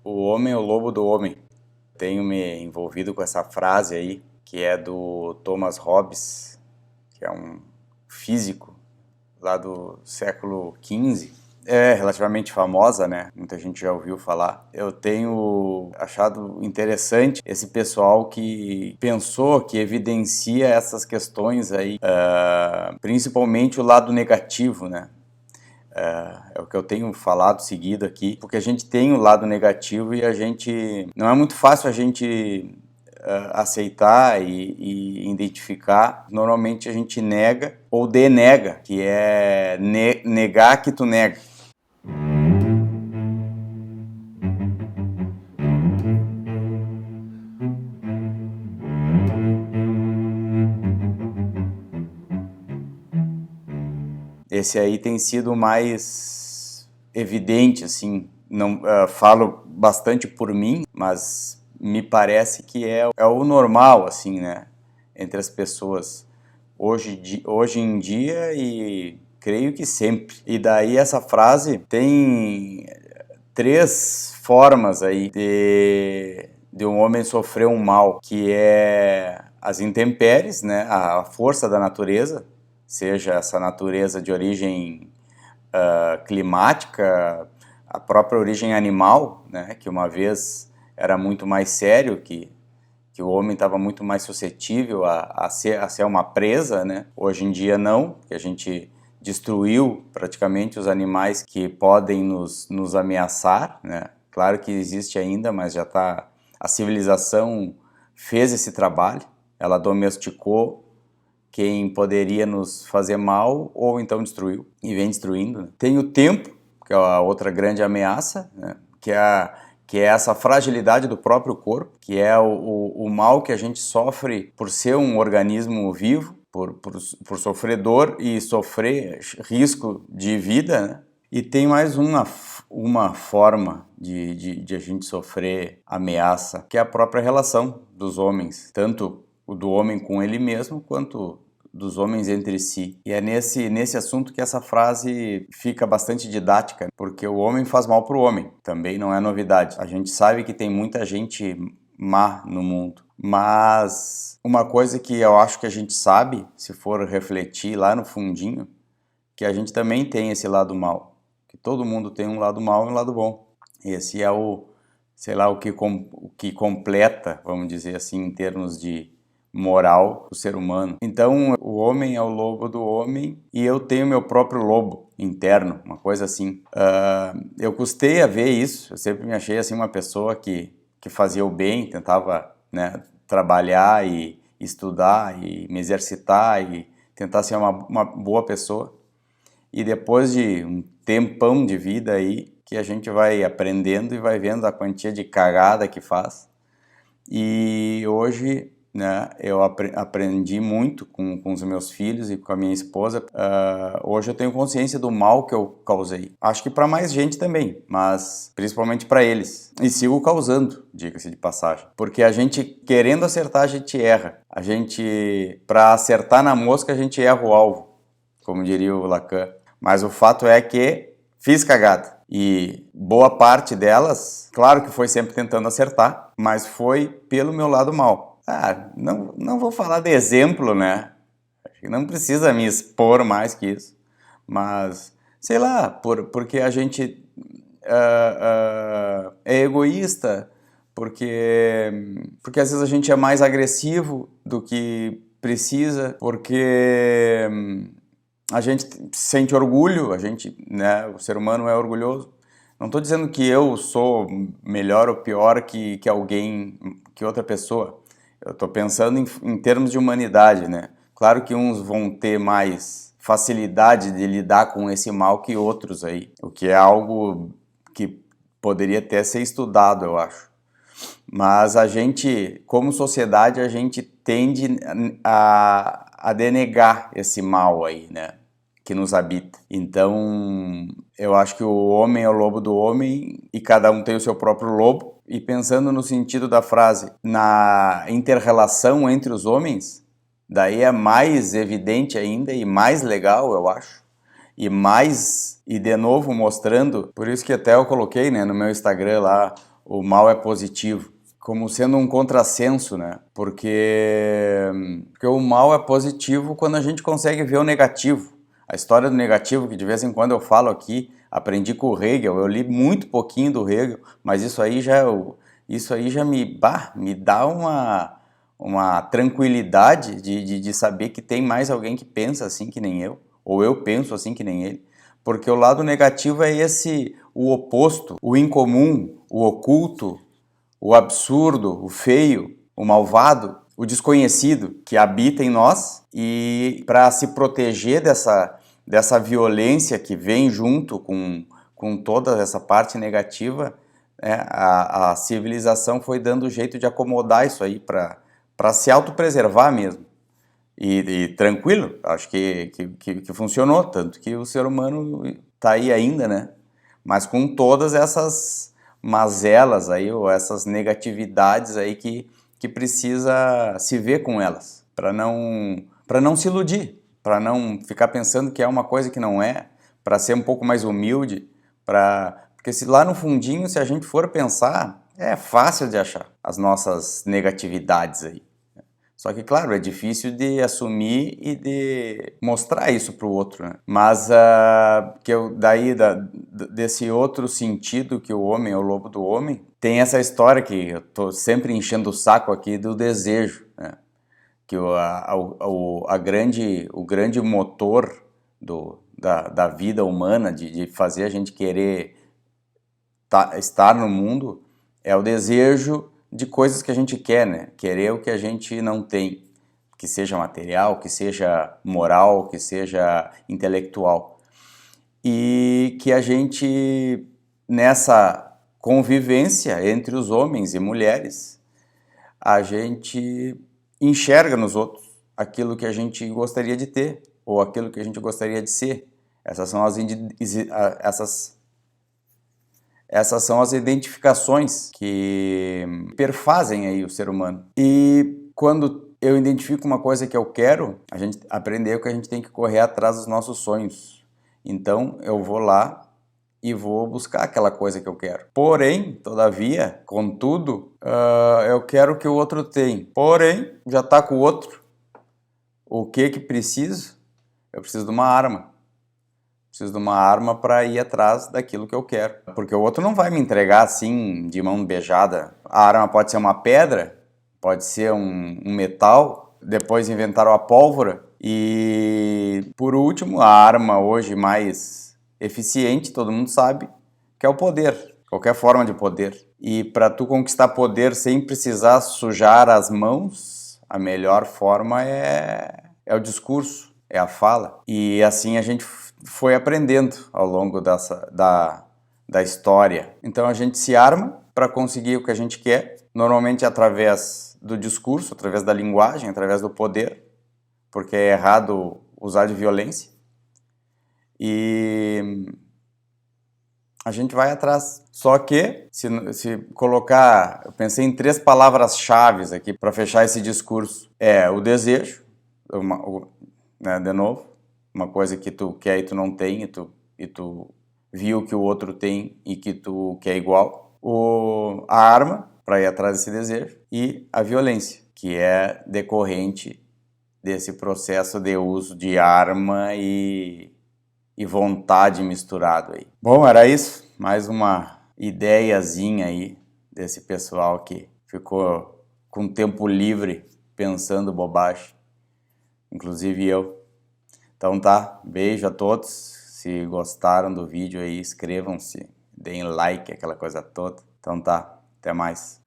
O homem é o lobo do homem. Tenho me envolvido com essa frase aí, que é do Thomas Hobbes, que é um físico lá do século XV. É relativamente famosa, né? Muita gente já ouviu falar. Eu tenho achado interessante esse pessoal que pensou, que evidencia essas questões aí, principalmente o lado negativo, né? É o que eu tenho falado seguido aqui, porque a gente tem o lado negativo e a gente não é muito fácil a gente aceitar e identificar. Normalmente a gente nega ou denega, que é negar que tu nega. Esse aí tem sido mais evidente, assim, não falo bastante por mim, mas me parece que é o normal, assim, né, entre as pessoas hoje em dia e creio que sempre. E daí essa frase tem três formas aí de um homem sofrer um mal, que é as intempéries, né, a força da natureza, seja essa natureza de origem climática, a própria origem animal, né, que uma vez era muito mais sério, que o homem estava muito mais suscetível a ser uma presa, né? Hoje em dia não, que a gente destruiu praticamente os animais que podem nos ameaçar, né? Claro que existe ainda, mas já está... A civilização fez esse trabalho, ela domesticou quem poderia nos fazer mal ou então destruiu e vem destruindo, né? Tem o tempo, que é a outra grande ameaça, né? Que é essa fragilidade do próprio corpo, que é o mal que a gente sofre por ser um organismo vivo, por sofrer dor e sofrer risco de vida, né? E tem mais uma forma de a gente sofrer ameaça, que é a própria relação dos homens, tanto o do homem com ele mesmo, quanto dos homens entre si. E é nesse assunto que essa frase fica bastante didática, porque o homem faz mal para o homem, também não é novidade. A gente sabe que tem muita gente má no mundo, mas uma coisa que eu acho que a gente sabe, se for refletir lá no fundinho, que a gente também tem esse lado mal, que todo mundo tem um lado mal e um lado bom. Esse é sei lá, o que completa, vamos dizer assim, em termos de moral, o ser humano. Então, o homem é o lobo do homem e eu tenho meu próprio lobo interno, uma coisa assim. Eu custei a ver isso, eu sempre me achei assim uma pessoa que fazia o bem, tentava, né, trabalhar e estudar e me exercitar e tentar ser uma boa pessoa. E depois de um tempão de vida aí, que a gente vai aprendendo e vai vendo a quantia de cagada que faz. E hoje, né, eu aprendi muito com os meus filhos e com a minha esposa. Hoje eu tenho consciência do mal que eu causei. Acho que para mais gente também, mas principalmente para eles. E sigo causando, diga-se de passagem. Porque a gente, querendo acertar, a gente erra. Para acertar na mosca, a gente erra o alvo, como diria o Lacan. Mas o fato é que fiz cagada. E boa parte delas, claro que foi sempre tentando acertar, mas foi pelo meu lado mal. Não vou falar de exemplo, né? Acho que não precisa me expor mais que isso. Mas, sei lá, porque a gente é egoísta, porque às vezes a gente é mais agressivo do que precisa, porque a gente sente orgulho, né, o ser humano é orgulhoso. Não estou dizendo que eu sou melhor ou pior que alguém, que outra pessoa. Eu estou pensando em termos de humanidade, né? Claro que uns vão ter mais facilidade de lidar com esse mal que outros aí, o que é algo que poderia até ser estudado, eu acho. Mas a gente, como sociedade, a gente tende a denegar esse mal aí, né, que nos habita. Então, eu acho que o homem é o lobo do homem e cada um tem o seu próprio lobo. E pensando no sentido da frase, na inter-relação entre os homens, daí é mais evidente ainda e mais legal, eu acho. E de novo mostrando, por isso que até eu coloquei, né, no meu Instagram lá, o mal é positivo, como sendo um contrassenso, né? Porque o mal é positivo quando a gente consegue ver o negativo. A história do negativo, que de vez em quando eu falo aqui, aprendi com o Hegel, eu li muito pouquinho do Hegel, mas isso aí já me dá uma tranquilidade de saber que tem mais alguém que pensa assim que nem eu, ou eu penso assim que nem ele. Porque o lado negativo é o oposto, o incomum, o oculto, o absurdo, o feio, o malvado, o desconhecido que habita em nós, e para se proteger dessa violência que vem junto com toda essa parte negativa, a civilização foi dando jeito de acomodar isso aí para se autopreservar mesmo. E tranquilo, acho que funcionou, tanto que o ser humano está aí ainda, né? Mas com todas essas mazelas aí, ou essas negatividades aí que precisa se ver com elas, para não se iludir, para não ficar pensando que é uma coisa que não é, para ser um pouco mais humilde, porque se lá no fundinho, se a gente for pensar, é fácil de achar as nossas negatividades aí. Só que, claro, é difícil de assumir e de mostrar isso para o outro, né? Mas desse outro sentido que o homem é o lobo do homem, tem essa história que eu tô sempre enchendo o saco aqui do desejo, né? Que o grande motor da vida humana, de fazer a gente querer estar no mundo, é o desejo de coisas que a gente quer, né? Querer o que a gente não tem, que seja material, que seja moral, que seja intelectual. E que a gente, nessa convivência entre os homens e mulheres, a gente enxerga nos outros aquilo que a gente gostaria de ter, ou aquilo que a gente gostaria de ser. Essas são as identificações que perfazem aí o ser humano. E quando eu identifico uma coisa que eu quero, a gente aprendeu que a gente tem que correr atrás dos nossos sonhos. Então eu vou lá e vou buscar aquela coisa que eu quero. Porém, todavia, contudo, eu quero o que o outro tem. Porém, já está com o outro. O que preciso? Eu preciso de uma arma. Preciso de uma arma para ir atrás daquilo que eu quero. Porque o outro não vai me entregar assim, de mão beijada. A arma pode ser uma pedra, pode ser um metal. Depois inventaram a pólvora. E, por último, a arma hoje mais eficiente, todo mundo sabe, que é o poder. Qualquer forma de poder. E para tu conquistar poder sem precisar sujar as mãos, a melhor forma é o discurso, é a fala. E assim a gente foi aprendendo ao longo da história. Então a gente se arma para conseguir o que a gente quer, normalmente através do discurso, através da linguagem, através do poder, porque é errado usar de violência. E a gente vai atrás. Só que, se colocar... Eu pensei em 3 palavras-chave aqui para fechar esse discurso. É o desejo, né, de novo, uma coisa que tu quer e tu não tem, e tu viu que o outro tem e que tu quer igual. A arma, para ir atrás desse desejo. E a violência, que é decorrente desse processo de uso de arma e vontade misturado aí. Bom, era isso. Mais uma ideiazinha aí desse pessoal que ficou com tempo livre pensando bobagem. Inclusive eu. Então tá, beijo a todos. Se gostaram do vídeo aí, inscrevam-se, deem like, aquela coisa toda. Então tá, até mais.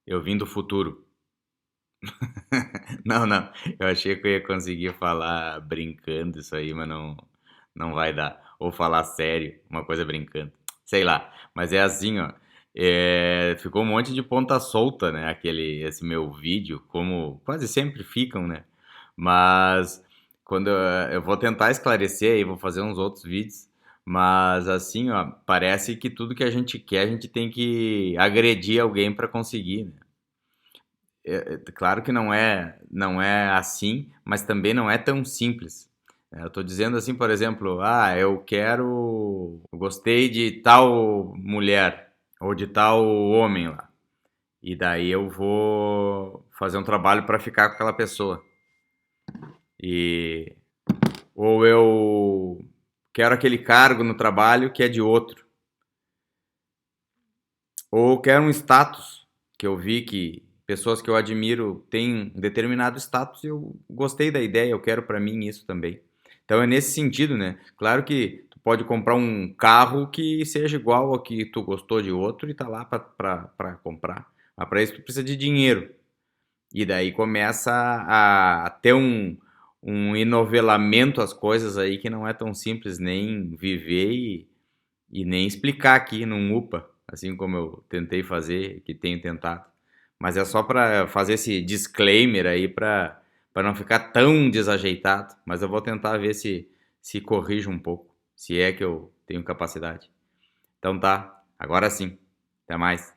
Eu vim do futuro. Não, eu achei que eu ia conseguir falar brincando isso aí, mas não vai dar. Ou falar sério, uma coisa brincando. Sei lá, mas é assim, ó. Ficou um monte de ponta solta, né? Esse meu vídeo, como quase sempre ficam, né? Mas quando eu vou tentar esclarecer aí, vou fazer uns outros vídeos. Mas assim, ó, parece que tudo que a gente quer, a gente tem que agredir alguém para conseguir, né? Claro que não é assim, mas também não é tão simples. Eu estou dizendo assim, por exemplo, eu gostei de tal mulher ou de tal homem lá, e daí eu vou fazer um trabalho para ficar com aquela pessoa. E ou eu quero aquele cargo no trabalho que é de outro, ou quero um status que eu vi que pessoas que eu admiro têm um determinado status e eu gostei da ideia, eu quero para mim isso também. Então é nesse sentido, né? Claro que tu pode comprar um carro que seja igual ao que tu gostou de outro e tá lá para comprar. Mas para isso tu precisa de dinheiro. E daí começa a ter um enovelamento às coisas aí que não é tão simples nem viver e nem explicar aqui num UPA, assim como eu tentei fazer, que tenho tentado. Mas é só para fazer esse disclaimer aí para não ficar tão desajeitado. Mas eu vou tentar ver se corrijo um pouco, se é que eu tenho capacidade. Então tá, agora sim. Até mais.